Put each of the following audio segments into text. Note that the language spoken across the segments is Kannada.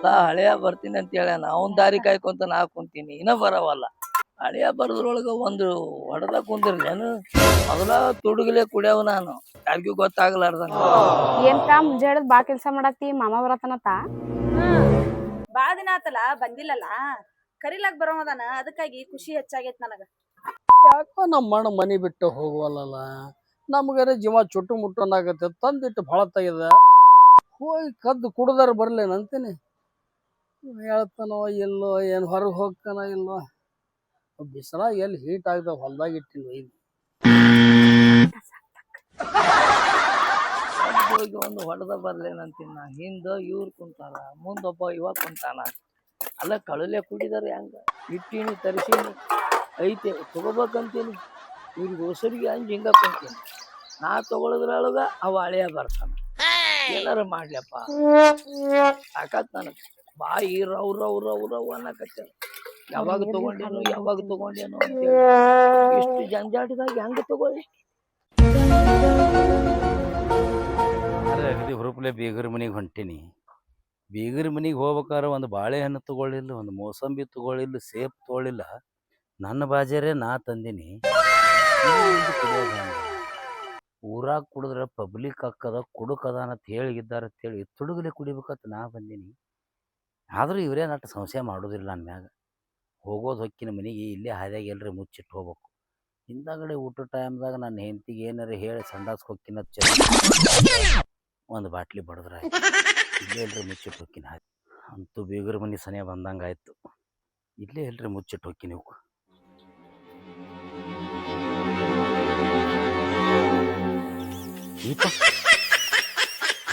ಅಲ್ಲ ಹಳೆಯ ಬರ್ತೀನಿ ಅಂತ ಹೇಳ್ಯಾನ ಅವನ್ ದಾರಿ ಕಾಯ್ಕೊಂತ ನಾ ಕುಂತೀನಿ ಇನ್ನ ಬರವಲ್ಲ. ಹಳೆಯ ಬರದ್ರೊಳಗ ಒಂದು ಹೊಡೆದ ಕುಂದಿರ್ಲೇನು ಮೊದಲ ತುಡುಗಲೆ ಕುಡಿಯವ ನಾನು ಯಾರಿಗೂ ಗೊತ್ತಾಗ್ಲಾರ್ದಂಗ. ಏನ್ಕಾ ಮುಂಜಾನೆ ಬಾ ಕೆಲ್ಸ ಮಾಡಾತಿ ಮಾಮ ಬರತನತ್ತ. ಬಾಳ ದಿನ ಆತಲ್ಲ ಬಂದಿಲ್ಲಲ್ಲ ಕರಿಲಾಕ್ ಬರೋದನ ಅದಕ್ಕಾಗಿ ಖುಷಿ ಹೆಚ್ಚಾಗೈತ್ ನನಗ. ಯಾಕೋ ನಮ್ಮ ಅಣ್ಣ ಮನಿ ಬಿಟ್ಟು ಹೋಗುವಲ್ಲ ನಮ್ಗಾರ ಜೀವ ಚುಟ್ಟು ಮುಟ್ಟನಾಗತ್ತೆ ತಂದಿಟ್ಟು ಭಾಳ ತೆಗೆದ ಹೋಗಿ ಕದ್ದು ಕುಡ್ದಾರ ಬರ್ಲೇನಂತೀನಿ. ಹೇಳ್ತಾನೋ ಇಲ್ಲೋ ಏನು ಹೊರಗೆ ಹೋಗ್ತಾನೋ ಇಲ್ಲೋ ಬಿಸಿಲಾಗ ಎಲ್ಲಿ ಹೀಟ್ ಆಗ್ದ ಹೊಲ್ದಾಗ ಇಟ್ಟಿಲ್ಲ ಇದು ಹೋಗಿ ಒಂದು ಹೊಡೆದ ಬರ್ಲೇನಂತೀನಿ ನಾ. ಹಿಂದ ಇವ್ರು ಕುಂತಾರ ಮುಂದೊಬ್ಬ ಇವ ಕುಂತಾನ. ಅಲ್ಲ ಕಳಲೆ ಕುಡಿದಾರ ಹೆಂಗ ಇಟ್ಟೀನಿ ತರಿಸೀನಿ ಐತೆ ತಗೋಬೇಕಂತೀನಿ. ಇವ್ರಿಗೆ ಹೊಸರಿಗೆ ಹಂಗೆ ಹಿಂಗ ಕುಂತೀನಿ. ನಾ ತಗೊಳದ್ರೊಳಗ ಅವ ಹಳೆಯ ಬರ್ತಾನ. ಏನಾರ ಮಾಡ್ಲಪ್ಪ ಸಾಕಾತ್ ನನಗೆ. ಬಾಯಿ ರವ್ ರವ್ ರವ್ ರವ್ ಅನ್ನಕತ್ತ. ಯಾವಾಗ ತಗೊಂಡೇನು ಅಂತೇಳಿ ಇಷ್ಟು ಜಂಜಾಟದಾಗ ಹೆಂಗ ತಗೊಳ್ಳಿ. ಅಗದಿ ಹುರುಪ್ಲೆ ಬೀಗರ ಮನೆಗೆ ಹೊಂಟೀನಿ. ಬೀಗರ ಮನೆಗೆ ಹೋಗ್ಬೇಕಾದ್ರೆ ಒಂದು ಬಾಳೆಹಣ್ಣು ತಗೊಳ್ಳಿಲ್ಲ, ಒಂದು ಮೋಸಂಬಿ ತಗೊಳ್ಳಿಲ್ಲ, ಸೇಬ್ ತಗೊಳ್ಳಿಲ್ಲ. ನನ್ನ ಬಾಜಾರೇ ನಾ ತಂದೀನಿ. ಊರಾಗ ಕುಡಿದ್ರೆ ಪಬ್ಲಿಕ್ ಹಾಕದ ಕುಡುಕದಾನ ಅಂತ ಹೇಳಿದ್ದಾರೆ ಅಂತೇಳಿ ತುಡುಗಲೆ ಕುಡಿಬೇಕಂತ ನಾ ಬಂದೀನಿ. ಆದರೂ ಇವರೇ ನಟ್ಟು ಸಂಶಯ ಮಾಡೋದಿಲ್ಲ ನನ್ನ ಮ್ಯಾಗ. ಹೋಗೋದು ಹೊಕ್ಕಿನ ಮನೆಗೆ ಇಲ್ಲೇ ಹಾದ್ಯಾಗ ಎಲ್ಲರೂ ಮುಚ್ಚಿಟ್ಟು ಹೋಗ್ಬೇಕು. ಹಿಂದಾಗಡೆ ಊಟ ಟೈಮ್ದಾಗ ನನ್ನ ಹೆಂಡತಿಗೆ ಏನಾರ ಹೇಳಿ ಸಂಡಾಸ್ಗೆ ಹೊಕ್ಕಿನ ಒಂದು ಬಾಟ್ಲಿ ಬಡದ್ರ ಆಯ್ತು. ಇಲ್ಲೇ ಎಲ್ರಿ ಮುಚ್ಚಿಟ್ಟು ಹೊಕ್ಕಿನ ಹಾಕಿ ಅಂತೂ ಬೀಗರ ಮನೆ ಸನಿಯ ಬಂದಂಗೆ ಆಯ್ತು. ಇಲ್ಲೇ ಎಲ್ರಿ ಮುಚ್ಚಿಟ್ಟು ಹೊಕ್ಕಿ ನೀವು.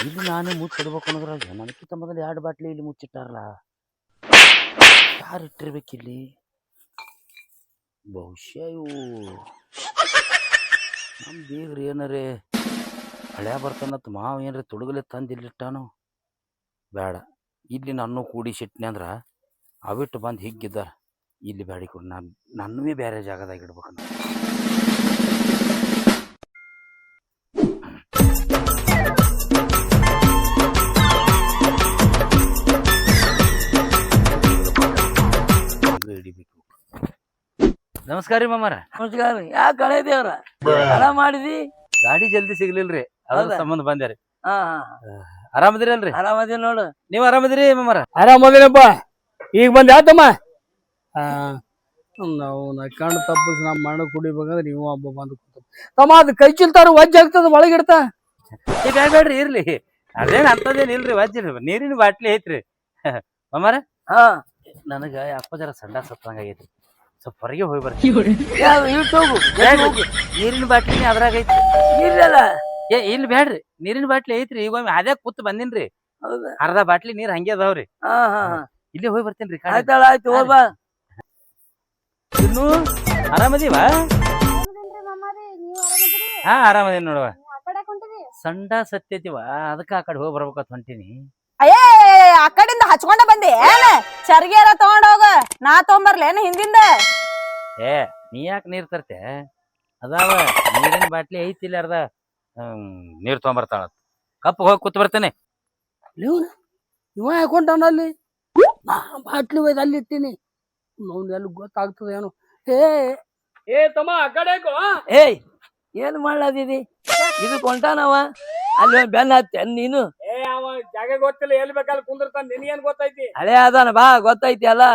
ಇಲ್ಲಿ ನಾನೇ ಮುಚ್ಚಿಡ್ಬೇಕು ಅನ್ನೋದ್ರಾಗ ನನಗಿಂತ ಮೊದಲು 2 ಬಾಟ್ಲಿ ಇಲ್ಲಿ ಮುಚ್ಚಿಟ್ಟಾರಲ್ಲ. ಯಾರು ಇಟ್ಟಿರ್ಬೇಕಿಲ್ಲಿ? ಬಹುಶಃ ಇವು ನಮ್ಮ ಬೀಗ್ರಿ ಏನಾರೇ ಹಳ್ಯಾ ಬರ್ತಾನತ್ ಮಾವ ಏನ್ರಿ ತುಡುಗಲೆ ತಂದು ಇಲ್ಲಿಟ್ಟಾನು. ಬೇಡ, ಇಲ್ಲಿ ನಾನು ಕೂಡಿಸಿಟ್ನಿ ಅಂದ್ರೆ ಅವಿಟ್ಟು ಬಂದು ಹಿಗ್ಗಿದ್ದಾರ. ಇಲ್ಲಿ ಬ್ಯಾಡಿ ಕೊಡು, ನನ್ನೂ ಬೇರೆ ಜಾಗದಾಗ ಇಡ್ಬೇಕು. ಹಿಡಿಬೇಕು. ನಮಸ್ಕಾರ ರೀ ಮಾಮಾರ. ನಮಸ್ಕಾರ. ಯಾಕೆ ಕಳೆ ದೇವ್ರ ಆರಾಮ ಮಾಡಿದಿ? ಗಾಡಿ ಜಲ್ದಿ ಸಿಗ್ಲಿಲ್ರಿ, ಅದ್ರ ಸಂಬಂಧ ಬಂದ್ಯಾರಿ. ಹಾ ಆರಾಮದಿರಿ ಅಲ್ರಿ? ಆರಾಮದಿ ನೋಡು. ನೀವ್ ಆರಾಮದಿರಿ ಮಾಮಾರ? ಆರಾಮದೇನಪ್ಪ. ಈಗ ಬಂದು ಆತಮ್ಮ. ನಾವು ಕಣ್ಣು ತಪ್ಪಿಸಿ ನಮ್ಮ ಮಣ್ಣು ಕುಡಿಬೇಕಂದ್ರೆ ನೀವು ಹಬ್ಬ ಬಂದು ತಮ್ಮ ಅದು ಕೈ ಚಿಲ್ತಾರ ವಜ್ಜ ಆಗ್ತದ ಒಳಗಿಡ್ತಾ. ಈಗ ಬೇಡ್ರಿ ಇರ್ಲಿ, ಅದೇನ್ ಅಂತದೇನ್ ಇಲ್ರಿ. ವಜ್ಜಿ ನೀರಿನ ಬಾಟ್ಲಿ ಐತ್ರಿ ಮಾಮಾರ. ಹಾ ನನಗ ಅಪ್ಪ ಜರ ಸಂಡ ಸತ್ತಂಗಾಗೈತ್ರಿ, ಸ್ವಲ್ಪ ಹೊರಗೆ ಹೋಗಿ ಬರ್ತೀನಿ. ನೀರಿನ ಬಾಟ್ಲಿ ಅದ್ರಾಗ ಐತ್ರಿ. ಇಲ್ಲಲ್ಲ ಇಲ್ಲಿ ಬೇಡ್ರಿ, ನೀರಿನ ಬಾಟ್ಲಿ ಐತ್ರಿ. ಈಗ ಒಮ್ಮೆ ಅದೇ ಕೂತ್ ಬಂದಿನ್ರಿ. ಅರ್ಧ ಬಾಟ್ಲಿ ನೀರ್ ಹಂಗೆ ಅದಾವ್ರಿ. ಇಲ್ಲೇ ಹೋಗಿ ಬರ್ತೀನಿ. ಆಯ್ತಾಳ ಆಯ್ತು ಹೋಗ್ಬಾ. ಇನ್ನು ಆರಾಮದೀವ? ಹಾ ಆರಾಮದೇನಿ ನೋಡುವ. ಸಂಡ ಸತ್ಯತಿವ, ಅದಕ್ಕ ಆ ಕಡೆ ಹೋಗಿ ಬರ್ಬೇಕಂತ ಹೊಂಟೀನಿ. ಅಯ್ಯೇ ಆ ಕಡೆಯಿಂದ ಹಚ್ಕೊಂಡ ಬಂದಿ ಏನ? ಚರ್ಗಿ ಎಲ್ಲ ತಗೊಂಡೋಗ, ನಾ ತಗೊಂಬರ್ಲೇನ ಹಿಂದಿಂದ? ಏ ನೀ ಯಾಕೆ ನೀರ್ ತರ್ತೆ? ಅದಾವ ನೀರಿನ ಬಾಟ್ಲಿ ಐತಿಲ್ಲ, ಅರ್ಧ ನೀರ್ ತಗೊಂಬರ್ತಾಳ. ಕಪ್ ಹೋಗಿ ಕೂತ್ ಬರ್ತೇನೆ. ಇವ ಹಾಕೊಂಡವನಲ್ಲಿ ಬಾಟ್ಲಿ ಒಯ್ದು ಅಲ್ಲಿ ಇಟ್ಟಿನಿ. ಅವ್ನು ಎಲ್ಲಿ ಗೊತ್ತಾಗ್ತದ ಏನು? ಏ ತಮ್ಮ ಆ ಕಡೆ ಏಯ್ ಏನ್ ಮಾಡ್ಲಾದಿದಿ? ಇದು ಕೊಂಟಾನವ ಅಲ್ಲಿ ಬೆನ್ನ ಹತ್ತೇನ್ ನೀನು? ಅವ ಜಾಗ ಗೊತ್ತಿಲ್ಲ, ಎಲ್ಲಿ ಬೇಕಲ್ಲಿ ಕುಂದಿರ್ತಾನ. ನಿನಗೇನ್ ಗೊತ್ತೈತಿ? ಹಳೆ ಅದಾನ ಬಾ, ಗೊತ್ತೈತಿ ಅಲ್ಲ.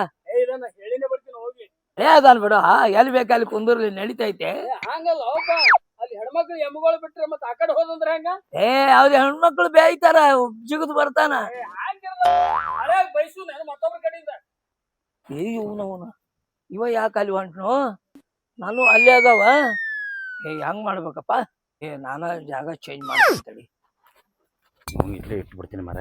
ಇದನ್ನ ಹೇಳಿನೇ ಬರ್ತೀನಿ ಹೋಗಿ. ಹಳೆ ಅದಾನ ಬಿಡು, ಎಲ್ಲಿ ಬೇಕಲ್ಲಿ ಕುಂದಿರ್ಲಿ ನಡಿತೈತೆ. ಹಂಗಲ್ಲ ಅಲ್ಲಿ ಹೆಣ್ಮಕ್ಳು ಎಮ್ಮಗಳು ಬಿಟ್ರೆ ಮತ್ತೆ ಆ ಕಡೆ ಹೋದಂದ್ರ ಹೆಂಗ? ಅವ್ರ ಹೆಣ್ಮಕ್ಳು ಬೇಯ್ತಾರ, ಜಿಗದ್ ಬರ್ತಾನ. ಬೈಸು ಮತ್ತೊಬ್ಬರ ಕಡೆಯಿಂದ. ಇವ ಯಾಕೆ ಅಲ್ಲಿ ಹೊಂಟ್ನು? ನಾನು ಅಲ್ಲೇ ಅದಾವ. ಹೆಂಗ್ ಮಾಡ್ಬೇಕಪ್ಪ? ನಾನ ಜಾಗ ಚೇಂಜ್ ಮಾಡ್ತೀನಿ. ಇಲ್ಲೇ ಇಟ್ಬಿಡ್ತೀನಿ ಮರ.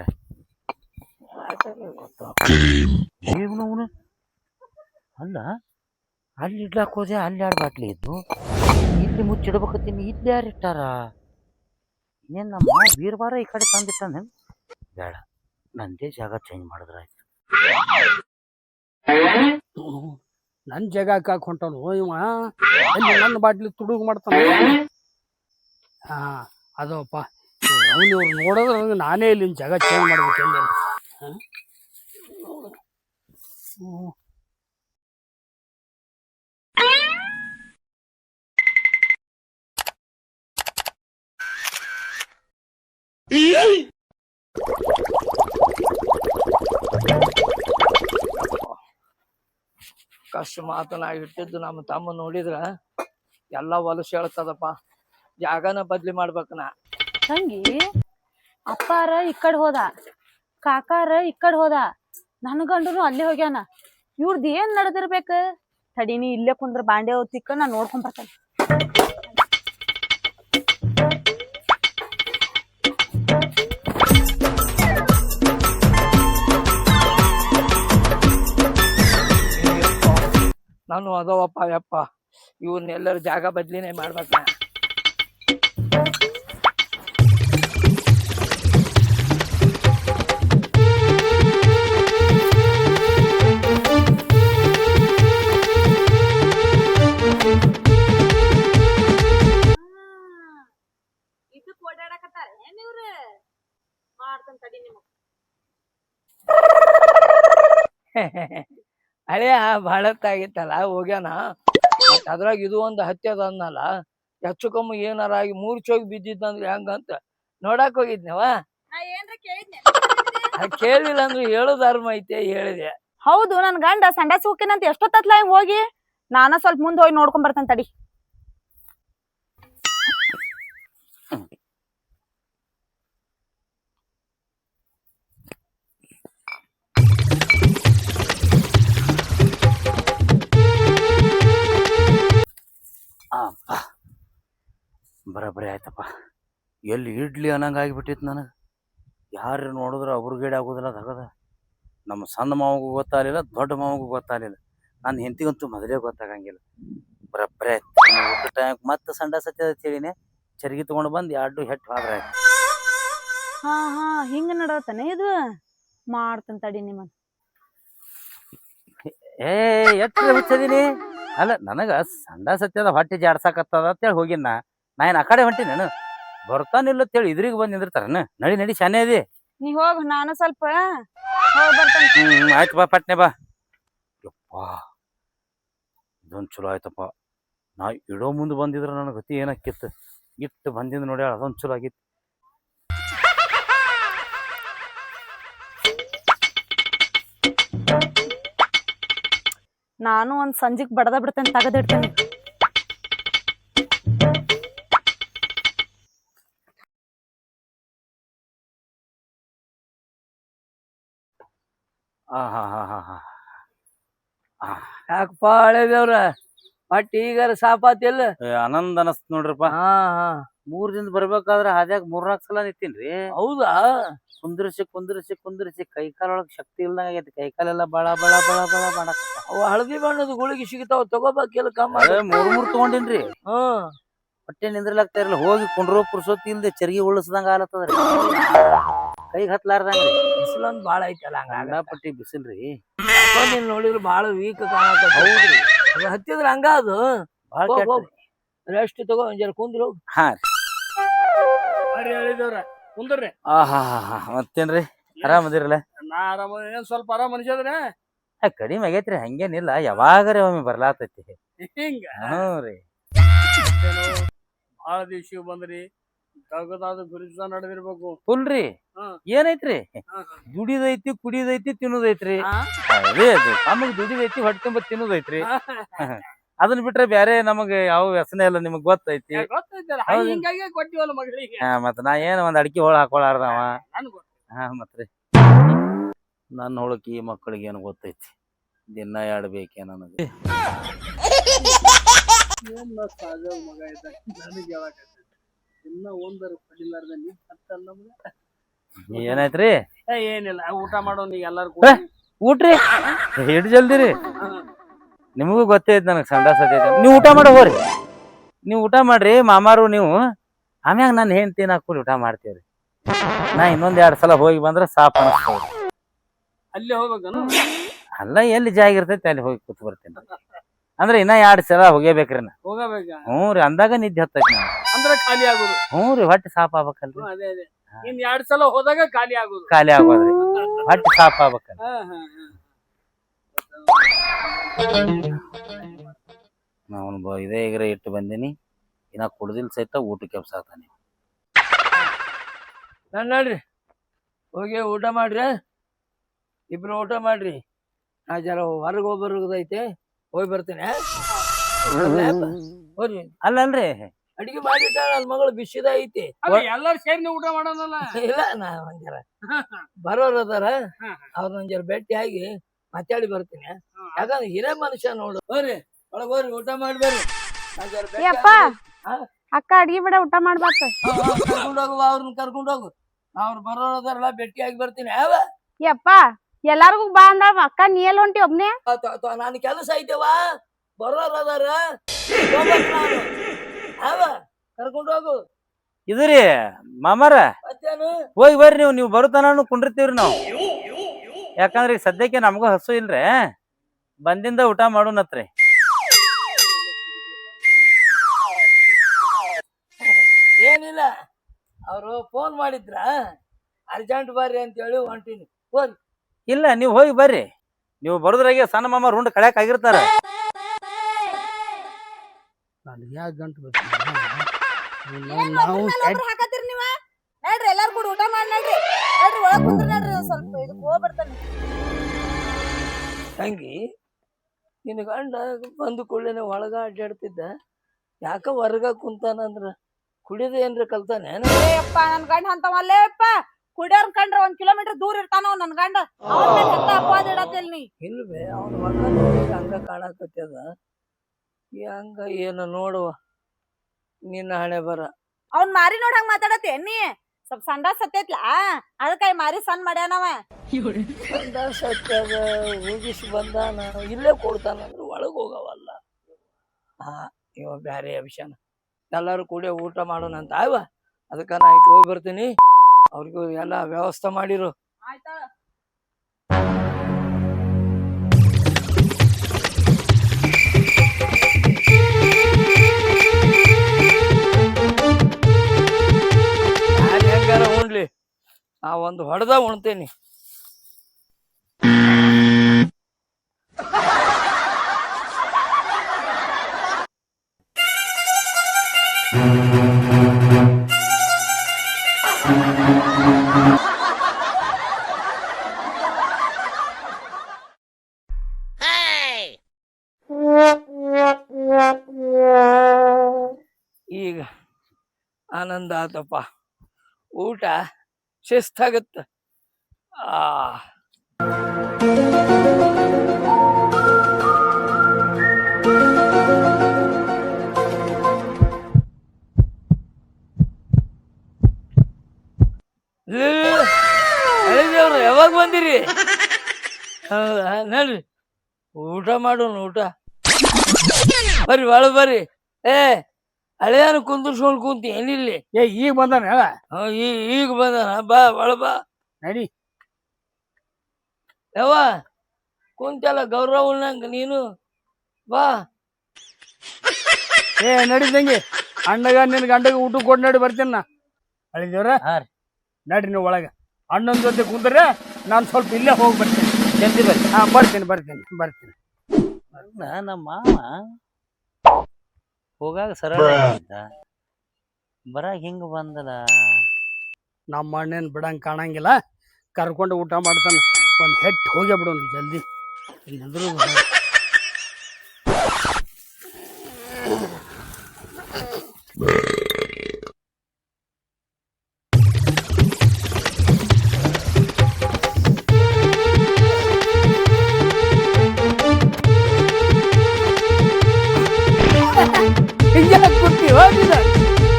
ಅಲ್ಲ ಅಲ್ಲಿ ಇಡ್ಲಾಕ್ ಹೋದೆ, ಅಲ್ಲಿ 2 ಬಾಟ್ಲಿ ಇದ್ದು. ಇಲ್ಲಿ ಮುಚ್ಚಿಡ್ಬೇಕತ್ತೀನಿ, ಇಲ್ಲಿ ಯಾರು ಇಟ್ಟಾರ? ಏನ್ ನಮ್ಮ ಬೀರ್ವಾರ ಈ ಕಡೆ ತಂದಿಟ್ಟಾನೆ. ಬೇಡ, ನಂದೇ ಜಾಗ ಚೇಂಜ್ ಮಾಡಿದ್ರ ಆಯ್ತು. ನನ್ ಜಾಗ ಹಾಕಿ ಹೊಂಟನು ಇವ. ನನ್ನ ಬಾಟ್ಲಿ ತುಡುಗು ಮಾಡ್ತಾನ. ಹಾ ಅದಪ್ಪ, ಅವ್ನು ನೋಡಿದ್ರೆ ನಾನೇ ಇಲ್ಲಿ ಜಾಗ ಚೇಂಜ್ ಮಾಡ್ಬೇಕು. ಎಲ್ಲಿ ಅಕಸ್ಮಾತ್ ನಾ ಇಟ್ಟಿದ್ದು ನಮ್ಮ ತಮ್ಮ ನೋಡಿದ್ರ ಎಲ್ಲ ಹೊಲಸು ಹೇಳ್ತದಪ್ಪ. ಜಾಗನ ಬದ್ಲಿ ಮಾಡ್ಬೇಕ ನಾ. ತಂಗಿ ಅಪ್ಪಾರ ಈ ಕಡೆ ಹೋದ, ಕಾಕಾರ ಈ ಕಡೆ ಹೋದ, ನನ್ ಗಂಡನು ಅಲ್ಲೇ ಹೋಗ್ಯಾನ. ಇವ್ರದ್ ಏನ್ ನಡೆದಿರ್ಬೇಕ? ತಡೀನಿ ಇಲ್ಲೇ ಕುಂದ್ರ ಬಾಂಡೆ ಹೊತ್ತಿಕ್ಕ ನಾ ನೋಡ್ಕೊಂಡ್ ಬರ್ತೇನೆ. ನಾನು ಅದವಪ್ಪ ಯಪ್ಪ, ಇವ್ರನ್ನೆಲ್ಲರ ಜಾಗ ಬದ್ಲಿನೇ ಮಾಡ್ಬೇಕ ನಾ. ಇದಕ್ ಓಡಾಡಕತ್ತಾರ ಏನ್ ಇವ್ರು? ಮಾಡ್ತಾನ ತಡಿ ನಿಮಗ್. ಹಳೆಯ ಬಹಳತ್ತಾಗಿತ್ತಲ್ಲ ಹೋಗ್ಯಾನ. ಮತ್ ಅದ್ರಾಗ ಇದು ಒಂದು ಹತ್ಯೆ ಅದ ಹೆಚ್ಚು ಕಮ್ಮಿ ಏನಾರ ಆಗಿ ಮೂರ್ಛೋಗಿ ಬಿದ್ದಿದ್ದಂದ್ರೆ ಹೆಂಗಂತ ನೋಡಕ್ ಹೋಗಿದ್ನವ. ನಾ ಏನ್ರ ಕೇಳಿದ್ನೆ? ಕೇಳಿಲ್ಲ ಅಂದ್ರೆ ಹೇಳು ಧರ್ಮ ಐತೆ ಹೇಳಿದೆ. ಹೌದು, ನನ್ ಗಂಡ ಸಂಡಾಸ್ ಹೋಗ್ತೇನಂತ ಎಷ್ಟೊತ್ತತ್ಲ ಹೋಗಿ ನಾನ ಸ್ವಲ್ಪ ಮುಂದೆ ಹೋಗಿ ನೋಡ್ಕೊಂಡ್ ಬರ್ತೇನೆ ತಡಿ. ಬರಬರಿ ಆಯ್ತಪ್ಪ. ಎಲ್ಲಿ ಇಡ್ಲಿ ಅನ್ನಂಗೆ ಆಗಿಬಿಟ್ಟಿತ್ತು ನನಗೆ. ಯಾರು ನೋಡಿದ್ರೆ ಅವ್ರಿಗೇಡಿ ಆಗೋದಿಲ್ಲ ಅದಾಗದ. ನಮ್ಮ ಸಣ್ಣ ಮಾವಗೂ ಗೊತ್ತಾಗಲಿಲ್ಲ, ದೊಡ್ಡ ಮಾವಗೂ ಗೊತ್ತಾಗಲಿಲ್ಲ. ನನ್ನ ಹೆಂಡತಿಗಂತೂ ಮೊದಲೇ ಗೊತ್ತಾಗಂಗಿಲ್ಲ. ಬರಬ್ಬರಿ ಆಯ್ತು. ಟೈಮ್ ಮತ್ತೆ ಸಂಡ ಸತ್ಯದ ತಿಳಿನೇ ಚರ್ಗಿ ತೊಗೊಂಡು ಬಂದು ಎರಡು ಹೆಟ್ಟು ಹಾದ್ರ ಆಯ್ತು. ಹಾ ಹಾ ಹಿಂಗ ನಡತಾನೆ ಇದು. ಮಾಡ್ತೇನೆ ತಡಿ ನಿಮ್ಮನ್. ಎಟ್ಟ ಹುಚ್ಚದೀನಿ ಅಲ್ಲ. ನನಗೆ ಸಂಡ ಸತ್ಯದ ಹೊಟ್ಟೆ ಜಾಡ್ಸಾಕತ್ತದ ಅಂತೇಳಿ ಹೋಗಿನ. ನಾ ಏನು ಆ ಕಡೆ ಹೊಂಟಿ ನಾನು ಬರ್ತಾನಿಲ್ಲ ಅಂತೇಳಿ ಇದ್ರಿಗೆ ಬಂದು ನಿಂದಿರ್ತಾರನ. ನಡಿ ನಡಿ ಶಾನೆ ಅದಿ. ನೀ ಹೋಗ್, ನಾನು ಸ್ವಲ್ಪ ಹೋಗಿ ಬರ್ತೇನೆ. ಆಯ್ತು ಬಾ, ಪಟ್ನೆ ಬಾ. ಯಪ್ಪ ಇದೊಂದು ಚಲೋ ಆಯ್ತಪ್ಪ. ನಾ ಇಡೋ ಮುಂದೆ ಬಂದಿದ್ರೆ ನನ್ನ ಗತಿ ಏನಕ್ಕಿತ್ತು. ಇಟ್ಟು ಬಂದಿಂದ ನೋಡಿ ಅದೊಂದು ಚಲೋ ಆಗಿತ್ತು. ನಾನು ಒಂದ್ ಸಂಜಿಗ್ ಬಡದ ಬಿಡ್ತೇನೆ, ತಗದಿಡ್ತೇನೆ. ಯಾಕಪ್ಪ ಹಳೆ ದೇವ್ರ ಬಟ್ ಈಗಾರ ಸಾಪಾತಿಲ್ಲ? ಆನಂದ ಅನಸ್ತ ನೋಡ್ರಪ್ಪ. ಹಾ ಹಾ 3 ದಿನ ಬರ್ಬೇಕಾದ್ರೆ ಹಾದ್ಯಾಗ 3-4 ಸಲ ನಿಂತೀನ್ರಿ. ಹೌದಾ? ಕುಂದ್ರಿಸಿ ಕುಂದ್ರಿಸಿ ಕುಂದ್ರಿಸಿ ಕೈಕಾಲೊಳಗೆ ಶಕ್ತಿ ಇಲ್ದಂಗ ಆಗೈತಿ. ಕೈಕಾಲೆಲ್ಲ ಬಳ ಬಳ ಬಳ ಬಳ ಮಾಡಕತ್ತ. ಅವ ಹಳದಿ ಬಣ್ಣದ ಗುಳಿಗೆ ಸಿಗ್ತಾವ, ತಗೋಬೇಕಿಲ್ಲ ಕಮ್ಮ. 3 ತಗೊಂಡಿನ್ರಿ. ಹ್ಮ್ ಹೊಟ್ಟೆ ನಿಂದ್ರಲಾಗ್ತಾ ಇರಲ್ಲ. ಹೋಗಿ ಕುಂಡ್ರೋ ಪುರ್ಸೊತ್ತಿ ಇಲ್ದೆ ಚರ್ಗಿ ಉಳಿಸ್ದಂಗ ಆಲತ್ತದ್ರಿ. ಕೈಗೆ ಹತ್ಲಾರ್ದಂಗ್ರಿ. ಬಿಸಿಲೊಂದ್ ಬಾಳ ಐತಲ್ಲ ಹಂಗ ಪಟ್ಟಿ ಬಿಸಿಲ್ರಿ. ನೀನ್ ನೋಡಿದ್ರೆ ಬಾಳ ವೀಕ್ ಕಾಣಕ. ಹೌದ್ರಿ, ಅದು ಹತ್ತಿದ್ರ ಹಂಗ ಅದು. ರೆಸ್ಟ್ ತಗೋ, ಒಂದ್ ಜರ ಕುಂದ್ರು. ಹಾ ಬರ್ರಿ ಹೇಳಿದವ್ರ ಕುಂದ್ರಿ. ಮತ್ತೇನ್ರಿ ಆರಾಮದಿರಲ್ಲ? ನಾ ಆರಾಮ. ಏನ್ ಸ್ವಲ್ಪ ಆರಾಮ ಮನುಷ್ಯದ್ರೆ ಕಡಿಮೆ ಆಗೈತ್ರಿ. ಹಂಗೇನಿಲ್ಲ, ಯಾವಾಗರೇ ಒಮ್ಮೆ ಬರ್ಲಾತೈತಿ. ಹಿಂಗ. ಹ್ಞೂ ರೀ. ಭಾಳ ದಿವ್ಸ ಬಂದ್ರಿ. ತಗದಾದ ಗುರುಜ ನಡೆದಿರ್ಬೇಕು. ಫುಲ್ರಿ. ಏನೈತ್ರಿ? ದುಡಿದೈತಿ, ಕುಡಿದೈತಿ, ತಿನ್ನುದೈತ್ರಿ. ಅದೇ ಅದು ನಮಗ್ ದುಡಿದೈತಿ, ಹೊಟ್ಟೆ ತುಂಬ ತಿನ್ನುದೈತ್ರಿ. ಅದನ್ನ ಬಿಟ್ರೆ ಬ್ಯಾರೆ ನಮಗ ಯಾವ ವ್ಯಸನ ಇಲ್ಲ. ನಿಮಗ್ ಗೊತ್ತೈತಿ. ಹಿಂಗಾಗಿ ಕೊಟ್ಟಿವಲ್ಲ ಮಗಳಿಗೆ. ಮತ್ತ ನಾ ಏನ್ ಒಂದ್ ಅಡಿಕೆ ಹೋಳ ಹಾಕೊಳಾರ್ದವ. ಮತ್ರಿ ನನ್ನ ಹೊಳಕಿ ಮಕ್ಕಳಿಗೆ ಏನು ಗೊತ್ತೈತಿ. ದಿನ ಆಡ್ಬೇಕೆ ನನಗೆ. ಮಗ ಇದ್ದ ನನಗೆ ಯಾವಾಗ ಇನ್ನ ಒಂದರ ಪಡಿಲಾರ್ದ ನೀ ಹತ್ತಲ್ಲ ನಮ್ಗ. ಏನಾಯ್ತ್ರಿ? ಏನಿಲ್ಲ, ಊಟ ಮಾಡೋನ್ ಈಗ ಎಲ್ಲಾರು ಊಟ್ರಿ ಎಷ್ಟ್ ಜಲ್ದಿ ರೀ? ನಿಮಗೂ ಗೊತ್ತೈತಿ ನನಗೆ ಸಂಡ ಸತೈತಿ. ನೀವು ಊಟ ಮಾಡೋ ಹೋರಿ. ನೀವು ಊಟ ಮಾಡ್ರಿ ಮಾಮಾರು. ನೀವು ಆಮ್ಯಾಗ ನಾನು ಹೆಂಡ್ತಿ ಹಾಕಿ ಊಟ ಮಾಡ್ತೀವ್ರಿ. ನಾ ಇನ್ನೊಂದ್ 2 ಸಲ ಹೋಗಿ ಬಂದ್ರೆ ಸಾಪ್ ಅನಿಸ್ತವ್ರಿ. ಅಲ್ಲೇ ಹೋಗ್ಬೇಕನು? ಅಲ್ಲ, ಎಲ್ಲಿ ಜಾಗ ಇರ್ತೈತಿ ಅಲ್ಲಿ ಹೋಗಿ ಕೂತ್ ಬರ್ತೇನೆ. ಅಂದ್ರೆ ಇನ್ನ 2 ಸಲ ಹೋಗೇಬೇಕ್ರಿ ನಾ. ಹೋಗಬೇಕ? ಹ್ಞೂ ರೀ, ಅಂದಾಗ ನಿದ್ದೆ ಹತ್ತೈತಿ ನಾನು. ಅಂದ್ರೆ ಖಾಲಿ ಆಗುದು? ಹ್ಞೂ ರೀ, ಹೊಟ್ಟೆ ಸಾಪ್ ಆಗ್ಬೇಕಲ್ರಿ. ಅದೇ ಅದೇ, ಇನ್ 2 ಸಲ ಹೋದಾಗ ಖಾಲಿ ಆಗುದು. ಖಾಲಿ ಆಗೋದ್ರಿ, ಹೊಟ್ಟೆ ಸಾಪ್ ಆಗ್ಬೇಕಲ್ರಿ. ನಾವು ಇದೇ ಈಗರ ಇಟ್ಟು ಬಂದೀನಿ, ಇನ್ನ ಕುಡ್ದಿಲ್ ಸಹಿತ ಊಟಕ್ಕೆ ಎಬ್ಸಾತಾನೆ. ನೋಡ್ರಿ ಹೋಗಿ ಊಟ ಮಾಡ್ರಿ, ಇಬ್ರು ಊಟ ಮಾಡ್ರಿ. ನಾ ಜರ ಹೊರಗೆ ಹೋಗ್ಬರೋದೈತೆ, ಹೋಗಿ ಬರ್ತೀನಿ. ಹೋಗ್ರಿ, ಅಲ್ಲಲ್ರಿ ಅಡಿಗೆ ಮಾಡಿಟ್ಟ ನನ್ನ ಮಗಳು ಬಿಸಿದ ಐತಿ. ಎಲ್ಲಾರು ಸೇರಿ ನೀವು ಊಟ ಮಾಡೋದಲ್ಲ. ಇಲ್ಲ ನಾ ಒಂಜರ ಬರೋರ್ ಅದಾರ, ಅವ್ರನ್ನ ಜರ ಭೇಟಿ ಆಗಿ ಮಾತಾಡಿ ಬರ್ತೀನಿ. ಯಾಕಂದ್ರೆ ಹಿರೇ ಮನುಷ್ಯ ನೋಡು. ಹೋಗ್ರಿ ಒಳಗ್ ಹೋಗ್ರಿ, ಊಟ ಮಾಡ್ಬೇಡ್ರಿ. ನಾ ಜರ ಭೇಟಿ ಯಪ್ಪ ಆಗಿ- ಅಕ್ಕ ಅಡ್ಗಿ ಬೇಡ ಊಟ ಮಾಡ್ಬಾಕ. ಕರ್ಕೊಂಡ್ ಹೋಗುವ, ಅವ್ರನ್ನ ಕರ್ಕೊಂಡ್ ಹೋಗು. ಅವ್ರು ಬರೋರ್ ಅದಾರಲ್ಲ, ಭೇಟಿ ಆಗಿ ಬರ್ತೀನಿ. ಯಪ್ಪ ಎಲ್ಲಾರ್ಗು ಬಾ ಅಂದಾಳ ಅಕ್ಕ, ನೀ ಎಲ್ಲಿ ಹೊಂಟಿ ಒಬ್ನೇ? ನಾನು ಕೆಲಸ ಐತೆವಾ, ಬರೋರ್ ಅದಾರ, ಹೋಗ್ಬೇಕು ನಾನು. ಕರ್ಕೊಂಡ್ ಹೋಗು. ಇದ್ರಿ ಮಾಮಾರ ಮತ್ತೇನು ಹೋಗಿ ಬರ್ರಿ, ನೀವು ಬರುತ್ತಾನು ಕುಂಡಿರ್ತೀವ್ರಿ ನಾವು. ಯಾಕಂದ್ರೆ ಈಗ ಸದ್ಯಕ್ಕೆ ನಮಗೂ ಹಸು ಇಲ್ರಿ, ಬಂದಿಂದ ಊಟ ಮಾಡೋಣತ್ರಿ. ಏನಿಲ್ಲ, ಅವರು ಫೋನ್ ಮಾಡಿದ್ರ ಅರ್ಜೆಂಟ್ ಬರ್ರಿ ಅಂತ ಹೇಳಿ ಹೊಂಟೀನಿ. ಹೋರಿ. ಇಲ್ಲ ನೀವು ಹೋಗಿ ಬರ್ರಿ, ನೀವು ಬರೋದ್ರಾಗೆ ಸಣ್ಣ ಮಾಮ ರುಂಡ್ ಕಳ್ಯಾಕ್ ಆಗಿರ್ತಾರ. ನನಗೆ ಯಾಕೆ ಗಂಟು ನಾವು ಹಾಕತ್ತೀರಿ ನೀವ ನೋಡ್ರಿ, ಎಲ್ಲಾರು ಕೂಡ ಊಟ ಮಾಡಿ ನೋಡ್ರಿ. ನೋಡ್ರಿ ಒಳಗ್ ಕುಂದ್ರಿ, ನೋಡ್ರಿ ಸ್ವಲ್ಪ ಇದಕ್ಕೆ ಹೋಗ್ಬರ್ತಾನೆ. ತಂಗಿ, ನಿನ್ನ ಗಂಡ ಬಂದು ಕೂಡಲೇ ಒಳಗ ಅಡ್ಡಾಡ್ತಿದ್ದ, ಯಾಕ ಹೊರಗ ಕುಂತಾನಂದ್ರ ಕುಡಿದ ಏನ್ರ ಕಲ್ತಾನೆ? ಏಪ್ಪ ನನ್ ಗಂಡ ಅಂತವಲ್ಲೇ ಅಪ್ಪ, ಕುಡಿಯೋರ್ ಕಂಡ್ರ 1 ಕಿಲೋಮೀಟರ್ ದೂರ ಇರ್ತಾನ ನನ್ ಗಂಡ. ಅವನ ಮೇಲೆ ಎಂತ ಅಪವಾದ ಇಡತ್ತಿಲ್ ನೀ. ಇಲ್ವೇ, ಅವನ ಮಗ ನೋಡಿ ಹಂಗ ಕಾಣಕತ್ತದ. ಈ ಹಂಗ ಏನು ನೋಡುವ ನಿನ್ನ ಹಣೆ ಬರ. ಅವ್ನ್ ಮಾರಿ ನೋಡ್ ಹಂಗ ಮಾತಾಡತಿ ನೀ. ಸ್ವಲ್ಪ ಸಂಡ ಸತ್ತೈತ್ಲಾ, ಅದಕ್ಕ ಮಾರಿ ಸಣ್ಣ ಮಾಡ್ಯಾನವ. ಸತ್ಯಾಗ ಹೋಗಿಸಿ ಬಂದಾನ, ಇಲ್ಲೇ ಕೊಡ್ತಾನಂದ್ರ ಒಳಗ್ ಹೋಗವಲ್ಲ. ಇವ ಬ್ಯಾರೆ ವಿಷಯನ. ಎಲ್ಲಾರು ಕೂಡಿ ಊಟ ಮಾಡೋಣ ಅಂತ ಅದಕ್ಕ ನಾ ಇಟ್ಟು ಹೋಗಿ ಬರ್ತೀನಿ. ಅವ್ರಿಗೂ ಎಲ್ಲ ವ್ಯವಸ್ಥೆ ಮಾಡಿರು. ಆಯ್ತಾ ನಾನು ಹೆಂಗಾರ ಉಣ್ಲಿ, ಆ ಒಂದು ಹೊಡೆದ ಉಣ್ತೇನಿ. ಈಗ ಆನಂದ ಆತಪ್ಪ, ಊಟ ಶಿಸ್ತಾಗತ್ತ. ಹೇಳಿದೇವ್ರು ಯಾವಾಗ ಬಂದಿರಿ? ಹೌದಾ, ನೋಡ್ರಿ ಊಟ ಮಾಡೋಣ. ಊಟ ಬರ್ರಿ, ಒಳ ಬರ್ರಿ. ಹಳೆಯನು ಕುಂದ್ರಸ್ಕೊಂಡ್ ಕುಂತಿ ಏನಿಲ್ಲಿ? ಈಗ ಬಂದಾನ ಹೇಳ. ಈಗ ಬಂದಾನ, ಬಾ ಒಳ ಬಾ. ನಡಿ. ಯಾವ ಕುಂತಲ್ಲ ಗೌರವನಂಗ ನೀನು, ಬಾ. ನಡಿದಂಗೆ ಅಣ್ಣಗ ನಿನ್ ಗಂಡಗ ಊಟ ಕೊಟ್ಟು ನಡಿ ಬರ್ತೀನಿ ನಾ. ಅಳಿದೇವ್ರ ನಡ್ರಿ ನೀವು ಒಳಗ. ಅಣ್ಣನ ಜೊತೆ ಕುಂದ್ರೆ ನಾನು ಸ್ವಲ್ಪ ಇಲ್ಲೇ ಹೋಗಿ ಬರ್ತೀನಿ. ಜಲ್ದಿ ಬರ್ರಿ. ಬರ್ತೀನಿ. ನಮ್ಮ ಮಾವ ಹೋಗಾಗ ಸರಳ ಬರಾಗ ಹಿಂಗ ಬಂದದ. ನಮ್ಮ ಅಣ್ಣೇನ್ ಬಿಡಂಗ್ ಕಾಣಂಗಿಲ್ಲ, ಕರ್ಕೊಂಡು ಊಟ ಮಾಡ್ತಾನ. ಒಂದ್ ಹೆಟ್ ಹೋಗೇ ಬಿಡೋಣ ಜಲ್ದಿ. ಇಲ್ಲಂದ್ರೂ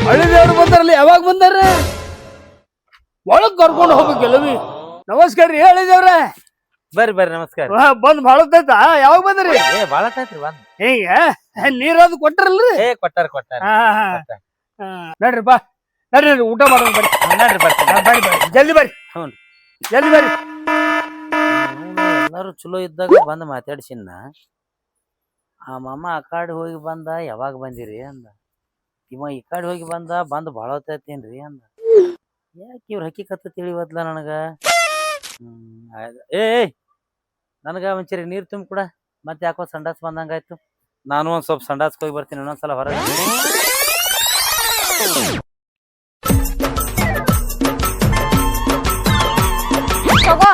ಹಳ್ಳಿದೇವ್ರು ಬಂದಾರಲ್ಲಿ. ಯಾವಾಗ ಬಂದಾರ? ಒಳಗ್ ಕರ್ಕೊಂಡು ಹೋಗ್ಬೇಕಲ್ಲವಿ. ನಮಸ್ಕಾರ ರೀ ಹಳ್ಳಿದೇವ್ರ. ಬರ್ರಿ ಬರ್ರಿ, ನಮಸ್ಕಾರ. ಬಂದ್ ಬಾಳತೈತ? ಯಾವಾಗ ಬಂದ್ರಿ? ಬಾಳ ಆಯ್ತ್ರಿ ಬಂದ್. ಈಗ ನೀರದು ಕೊಟ್ರಲ್ರಿ? ಕೊಟ್ಟಾರ. ನಡ್ರಿಪ್ಪ, ನಡ್ರಿ ಊಟ ಮಾಡೋಣ. ಬರ್ರಿ ನಡ್ರಿ ಬರ್ತೀನಿ. ಬರ್ರಿ ಜಲ್ದಿ ಬರ್ರಿ. ಹ್ಞೂ ಜಲ್ದಿ ಬರ್ರಿ. ಎಲ್ಲಾರು ಚಲೋ ಇದ್ದಾಗ ಬಂದ್ ಮಾತಾಡ್ಸಿನ. ಆ ಮಾಮ ಆ ಕಡೆ ಹೋಗಿ ಬಂದ, ಯಾವಾಗ ಬಂದಿರಿ ಅಂದ. ಇವ ಈ ಕಡೆ ಹೋಗಿ ಬಂದ ಭಾಳ ಹೊತ್ತೈತೇನ್ರಿ ಅಂದ. ಯಾಕೆ ಇವ್ರ ಹಕ್ಕಿಕತ್ತ ತಿಳಿವತ್ಲ ನನಗ. ನನಗೆ ಒಂಚೂರಿ ನೀರು ತುಂಬ ಕೂಡ ಮತ್ತೆ ಯಾಕೋ ಸಂಡಾಸ್ ಬಂದಂಗಾಯ್ತು. ನಾನು ಒಂದು ಸ್ವಲ್ಪ ಸಂಡಾಸ್ಗೆ ಹೋಗಿ ಬರ್ತೀನಿ ಇನ್ನೊಂದ್ಸಲ ಹೊರಗೆ. ತಗೋ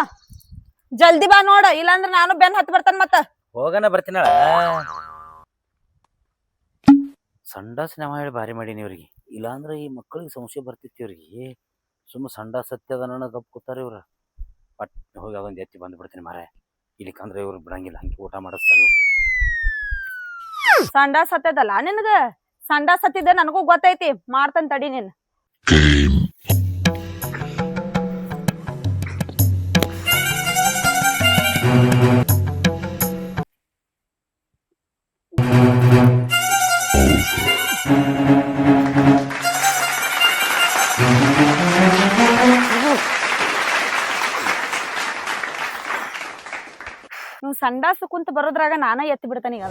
ಜಲ್ದಿ ಬಾ ನೋಡ, ಇಲ್ಲಾಂದ್ರ ನಾನು ಬೆನ್ ಹತ್ತಿ ಬರ್ತಾನ ಮತ್ತ. ಹೋಗನ ಬರ್ತೀನಳ. ಸಂಡಾಸ್ ನಾವು ಹೇಳಿ ಭಾರಿ ಮಾಡೀನಿ ಇವ್ರಿಗೆ, ಇಲ್ಲಾಂದ್ರೆ ಈ ಮಕ್ಕಳಿಗೆ ಸಂಶಯ ಬರ್ತಿತ್ತು ಇವ್ರಿಗೆ. ಸುಮ್ಮ ಸಂಡಾಸ್ ಸತ್ಯದ ನನ್ನ ಗಪ್ ಕೂತಾರೆ ಇವ್ರು. ಪಟ್ ಹೋಗಿ ಅದೊಂದು ಎತ್ತಿ ಬಂದ್ಬಿಡ್ತೀನಿ ಮಾರ, ಇಲ್ಲಿಕಂದ್ರೆ ಇವ್ರು ಬಿಡಂಗಿಲ್ಲ, ಹಂಗೆ ಊಟ ಮಾಡಿಸ್ತಾರೆ ಇವ್ರು. ಸಂಡಾಸ್ ಹತ್ತದಲ್ಲ ನಿನಗ, ಸಂಡಾಸ್ ಹತ್ತಿದ್ದೆ ನನಗೂ ಗೊತ್ತೈತಿ, ಮಾಡ್ತಾನ ತಡಿ ನೀನ್. ನೀವು ಸಂಡಾಸ್ ಕುಂತ ಬರೋದ್ರಾಗ ನಾನ ಎತ್ತಿ ಬಿಡ್ತಾನ ಈಗ.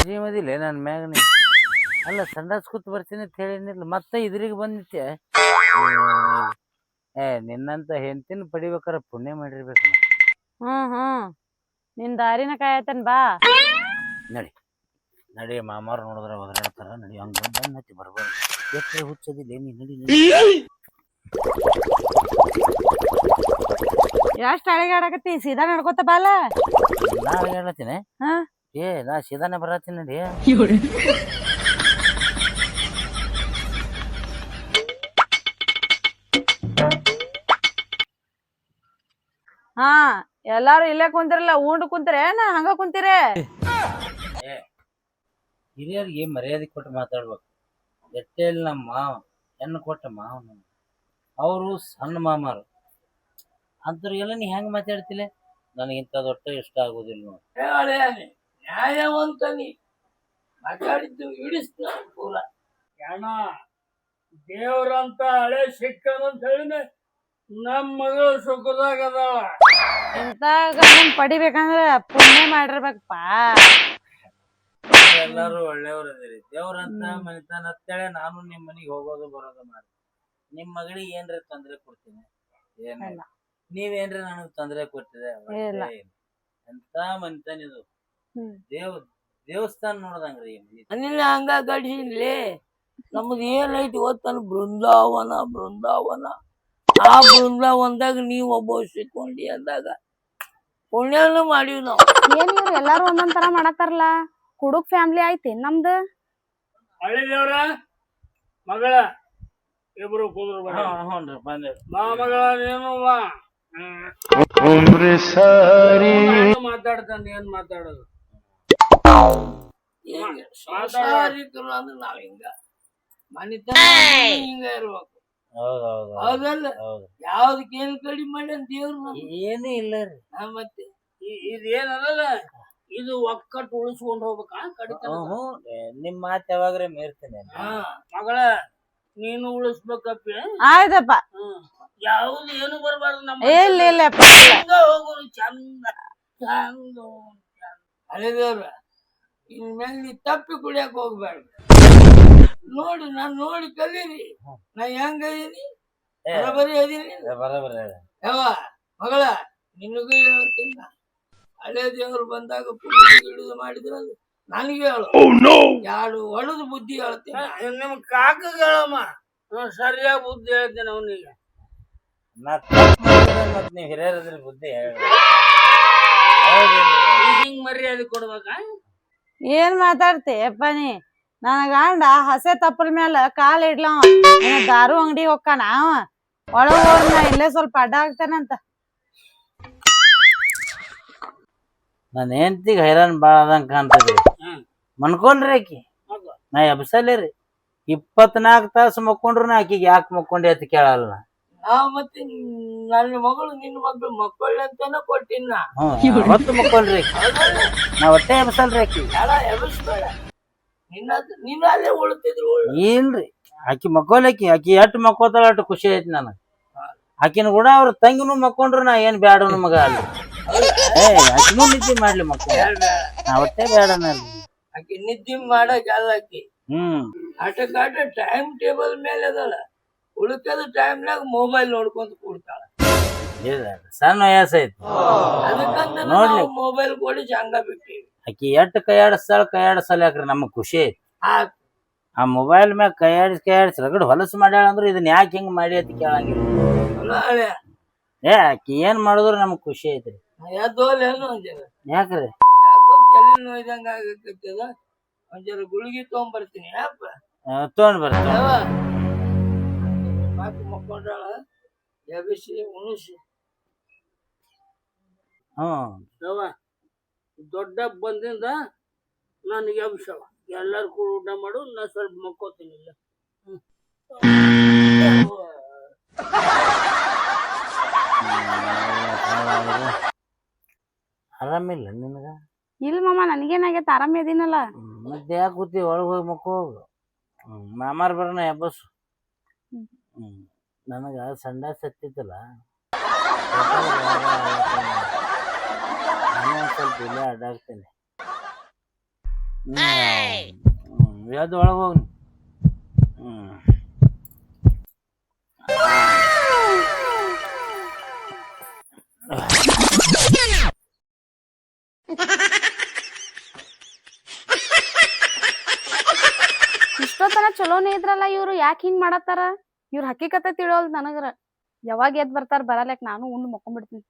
ಜೀವದಿಲ್ಲ ನನ್ನ ಮ್ಯಾಗ ನೀ. ಅಲ್ಲ ಸಂಡಾಸ್ ಕೂತ್ ಬರ್ತೀನಿ ಅಂತ ಹೇಳಿನಿಲ್ಲ, ಮತ್ತೆ ಇದ್ರಿಗೆ ಬಂದಿತ್ತೆ. ನಿನ್ನಂತ ಹೆಂಡತಿನ ಪಡಿಬೇಕಾರ ಪುಣ್ಯ ಮಾಡಿರ್ಬೇಕು. ಹ್ಮ್ ನಿನ್ ದಾರಿನ ಕಾಯತನ್ ಬಾ. ನಡಿ ನಡಿ, ಮಾಮಾರು ನೋಡಿದ್ರೆ ಒದರಾಡ್ತಾರ. ನಡಿ, ಹಂಗ ಬಂದ್ ಹತ್ತಿ ಬರ್ಬೋದು. ಎಷ್ಟೇ ಹುಚ್ಚದಿಲ್ಲ ನೀ, ನಡಿ ನಡಿ. ಎಷ್ಟ್ ಅಳಿಗಾಡಕತ್ತಿ, ಸೀದಾ ನಡ್ಕೋತ ಬಾಲ. ನಾ ಹೇಳತ್ತೀನಿ, ನಾ ಸೀದಾನೆ ಬರತ್ತೀನಿ ನಡಿ. ಹಾ ಎಲ್ಲಾರು ಇಲ್ಲೇ ಕುಂತಿರಲ್ಲ, ಉಂಡ್ ಕುಂತಿರೇನ ಹಂಗ ಕುಂತಿರೇ? ಹಿರಿಯರಿಗೆ ಮರ್ಯಾದೆ ಕೊಟ್ಟು ಮಾತಾಡ್ಬೇಕು. ಎಟ್ಟೆಲ್ ನಮ್ಮ ಮಾವ ಹೆಣ್ಣು ಕೊಟ್ಟ ಮಾವ, ಅವರು ಸಣ್ಣ ಮಾಮಾರು ಅಂಥವ್ರಿಗೆಲ್ಲ ನೀ ಹೆಂಗ್ ಮಾತಾಡ್ತಿಲ್ಲ? ನನಗಿಂತ ದೊಡ್ಡ ಇಷ್ಟ ಆಗೋದಿಲ್ಲ ನೋಡಿ. ನ್ಯಾಯವಂತ ನೀ ಮಾತಾಡಿದ್ದು ಹಿಡಿಸ್ತ ಪೂರ. ಯಾಣ ದೇವ್ರಂತ ಹಳೆ ಸಿಕ್ಕನಂತ ಹೇಳಿನ ನಮ್ಮ ಮಗಳು ಸುಖದಾಗ ಅದಾಳ. ಇಂತ ಗಂಡನ್ ಪಡಿಬೇಕಂದ್ರ ಪುಣ್ಯ ಮಾಡಿರ್ಬೇಕಪ್ಪ. ಎಲ್ಲಾರು ಒಳ್ಳೆಯವ್ರ ಅದಿರಿ, ದೇವ್ರಂತ ಮನಿತಾನ ಅಂತೇಳಿ ನಾನು ನಿಮ್ ಮನಿಗೆ ಹೋಗೋದು ಬರೋದು ಮಾಡಿ. ನಿಮ್ ಮಗಳಿಗೆ ಏನ್ರ ತೊಂದ್ರೆ ಕೊಡ್ತೀನಿ? ಏನಿಲ್ಲ. ನೀವೇನ್ರಿ ನನಗ್ ತೊಂದ್ರೆ ಕೊಟ್ಟಿದೆ? ಎಂತ ಮನಿತಾನ ಇದು, ದೇವಸ್ಥಾನ ನೋಡ್ದಂಗ್ರಿ. ಮನಿನ ಹಂಗ ಗಡಿಸಿನ್ಲಿ. ನಮ್ದು ಏನೈತಿ ಗೊತ್ತಾನ, ಬೃಂದಾವನ. ಆ ಬೃಂದಾವನದಾಗ ನೀವ್ ಒಬ್ಬ ಸಿಕ್ಕೊಂಡಿ ಅಂದಾಗ ಪುಣ್ಯನು ಮಾಡಿವ್ ನಾವ್. ಏನ್ ಇವ್ರು ಎಲ್ಲಾರು ಒಂದೊಂದ್ ತರ ಮಾಡತ್ತಾರಲ್ಲ, ಕುಡುಕ್ ಫ್ಯಾಮಿಲಿ ಐತಿ ನಮ್ದು. ಹಳೆ ದೇವ್ರ ಮಗಳ ಇಬ್ರು ಕುಂದ್ರು ಹ್ಞೂನ್ರಿ ಬಂದೆ. ಬಾ ಮಗಳ ನೀನು ಬಾ. ಮಾತಾಡ್ತಾನೆ, ಏನ್ ಮಾತಾಡೋದು? ಸಂಸಾರಿಕರು ಅಂದ್ರೆ ನಾವ್ ಹಿಂಗ ಮನಿತನ ಹಿಂಗ ಇರ್ಬೇಕು. ಹೌದಲ್ಲ? ಯಾವ್ದಕ್ ಏನ್ ಕಡಿಮೆ ಮಾಡಿ ದೇವ್ರ ಏನೂ ಇಲ್ಲ ರೀ. ಮತ್ತೆ ಇದೇನದಲ್ಲ, ಇದು ಒಕ್ಕಟ್ಟು ಉಳಿಸ್ಕೊಂಡ್ ಹೋಗ್ಬೇಕಾ ಕಡಿತ? ನಿಮ್ ಮಾತ್ ಯಾವಾಗ್ರೆ ಮೀರ್ತೇನೆ. ಮಗಳ ನೀನು ಉಳಿಸ್ಬೇಕಪ್ಪಿ. ಆಯ್ತಪ್ಪ, ಯಾವ್ದು ಏನು ಬರ್ಬಾರ್ದು ನಮ್ಮ ಇಲ್ಲ ಹೋಗೋದು ಚಂದ ಚಂದ. ಹಳೆದೇವ್ರ ಇನ್ಮೇಲೆ ನೀ ತಪ್ಪಿ ಕುಡಿಯಕ್ ಹೋಗ್ಬೇಡ. ನೋಡಿ ನಾನ್ ನೋಡಿ ಕಲೀರಿ, ನಾ ಹೆಂಗ ಅದೀನಿ, ಬರಬರಿ ಅದೀನಿ. ಯಾವ ಮಗಳ ನಿನಗೂ ಹೇಳ್ತೀನಿ, ಹಳೆ ದೇವ್ರು ಬಂದಾಗ ಪುಣ್ಯ ಹಿಡಿದು ಮಾಡಿದ್ರ ನನಗೆ ಹೇಳು, ಯಾರು ಹೊಡೆದು ಬುದ್ಧಿ ಹೇಳ್ತೀನಿ. ನಿಮ್ ಕಾಕ ಹೇಳಮ್ಮ, ಸರಿಯಾಗಿ ಬುದ್ಧಿ ಹೇಳ್ತೇನೆ ಅವನಿಗೆ. ಮತ್ ನೀವ್ ಹಿರಿಯರದ್ರಿ ಬುದ್ಧಿ ಹೇಳಿ ಹಿಂಗ್ ಮರ್ಯಾದೆ ಕೊಡ್ಬೇಕಾ? ಏನ್ ಮಾತಾಡ್ತಿ ಅಪ್ಪ ನೀ? ನನ್ನ ಗಂಡ ಹಸೆ ತಪ್ಪಲ್ ಮ್ಯಾಲ ಕಾಲ್ ಇಡ್ಲ, ದಾರು ಅಂಗಡಿ ಹೋಗ್ಕಾನ, ಒಳಗ್ ಹೋದ್ ನಾ ಇಲ್ಲೇ ಸ್ವಲ್ಪ ಅಡ್ಡ ಆಗ್ತಾನಂತ. ನನ್ ಹೆಂಡತಿಗೆ ಹೈರಾಣ್ ಬಾಳ ಅದಂಗ ಕಾಣ್ತದ್ರಿ. ಮನ್ಕೊಂಡ್ರಿ ಆಕಿ, ನಾ ಎಬ್ಸಲ್ಲೇ ರೀ. 24 ತಾಸು ಮಕ್ಕೊಂಡ್ರು ಆಕಿಗೆ ಯಾಕೆ ಮಕ್ಕೊಂಡಿ ಅಂತ ಕೇಳಲ್ಲ. ಮತ್ತೆ ನನ್ನ ಮಗಳು ನಿನ್ನ ಮಗಳು ಮಕ್ಕಳು ಅಂತಾನ ಕೊಟ್ಟಿನ. ಅವತ್ತು ಮಕ್ಕೊಂಡ್ರಿ ನಾ ಹೊಟ್ಟೆ ಎಬ್ಸಲ್ರಿ ಆಕಿ. ಎಬಸ್ಬೇಡ, ನಿನ್ನ ಅಲ್ಲೇ ಉಳ್ತಿದ್ರು. ಏನ್ರಿ ಆಕಿ ಮಕ್ಕೋಲಕ್ಕಿ ಆಕಿ ಎಷ್ಟ್ ಮಕ್ಕೋತಾಳ ಅಷ್ಟು ಖುಷಿ ಐತಿ ನನಗೆ. ಆಕಿನ ಕೂಡ ಅವ್ರ ತಂಗಿನೂ ಮಕ್ಕೊಂಡ್ರು ನಾ ಏನ್ ಬ್ಯಾಡ ಮಗ ಅಲ್ಲ. ಆಕಿನೂ ನಿದ್ದೆ ಮಾಡ್ಲಿ ಮಕ್ಕೊಂಡ್ ನಾ ಒಟ್ಟೆ ಬೇಡ ಆಕಿ ನಿದ್ದೆ ಮಾಡಕ್ ಆಕಿ ಹ್ಮ್ ಟೈಮ್ ಟೇಬಲ್ ಮೇಲೆ ಅದಲ್ಲ, ಉಳಿಕದ ಟೈಮ್ನಾಗ ಮೊಬೈಲ್ ನೋಡ್ಕೊಂತ ಕೂಡ್ತಾಳ. ಸಣ್ಣ ವಯಸ್ಸು ಐತಿ ಅದಕ್ಕಂತ ನೋಡ್ಲಿ. ಮೊಬೈಲ್ ಕೊಡಿ ಹಂಗ ಬಿಟ್ಟಿವಿ. ಆಕಿ ಎಷ್ಟ್ ಕೈಯಾಡಿಸಲ್ಲ ಯಾಕ್ರಿ ನಮಗ್ ಖುಷಿ ಐತಿ. ಆ ಮೊಬೈಲ್ ಮ್ಯಾಗ ಕೈಯಾಡಿಸಿ ರಗಡ್ ಹೊಲಸು ಮಾಡ್ಯಾಳ ಅಂದ್ರ ಇದನ್ನ ಯಾಕೆ ಹಿಂಗ್ ಮಾಡಿ ಅಂತ ಕೇಳಂಗಿಲ್ಲ. ಆಕಿ ಏನ್ ಮಾಡಿದ್ರು ನಮಗ್ ಖುಷಿ ಐತ್ರಿ. ಎದ್ದೋಲೇನು ಒಂಜರ ಯಾಕ್ರಿ ಯಾಕೋ ತಲೆ ನೋಯ್ದಂಗ ಆಗಕತ್ತದ. ಒಂಜರ ಗುಳಿಗೆ ತಗೊಂಡ್ಬರ್ತೀನಿ ಯಾಪ ತಗೊಂಡ್ ಬರ್ತ ಮಾತು ಮಕ್ಕೊಂಡ್ರಾಳ ಎಬಿಸಿ ಉಣಿಸಿ. ಹ್ಮ್ ದೊಡ್ಡ ಬಂದಿಂದ ನನಗೆ ಅಂಶವ ಎಲ್ಲಾರು ಕೂಡ ಊಟ ಮಾಡು, ನಾ ಸ್ವಲ್ಪ ಮಕ್ಕೋತೀನಿ ಇಲ್ಲ. ಆರಾಮಿಲ್ಲ ನಿನಗ? ಇಲ್ ಮಾಮ ನನಗೇನಾಗೈತೆ ಆರಾಮ ಇದೀನಲ್ಲ. ಮತ್ತೆ ಯಾಕೆ ಕೂತಿ ಒಳಗೆ ಹೋಗಿ ಮಕ್ಕೋ. ಮಾಮಾರ್ ಬರೋಣ ಎಬ್ಬಸು. ನನಗ ಸಂಡಾಸ್ ಹತ್ತಿತ್ತಲ್ಲ, ನಾನು ಸ್ವಲ್ಪ ಇಲ್ಲೇ ಅಡ್ಡಾಡ್ತೇನೆ. ಯಾವ್ದು ಒಳಗೆ ಹೋಗಿ. ಇಷ್ಟೊತ್ತನ ಚಲೋನೇ ಇದ್ರಲ್ಲ ಇವ್ರು, ಯಾಕೆ ಹಿಂಗ್ ಮಾಡತ್ತಾರ? ಇವ್ರ ಹಕ್ಕಿಕತೆ ತಿಳಿಯೋಲ್ ನನಗ್ರ. ಯಾವಾಗ ಎದ್ ಬರ್ತಾರ ಬರಲ್ಯಾಕ ನಾನು ಉಂಡು ಮಕ್ಕೊಂಡ್ಬಿಡ್ತೀನಿ.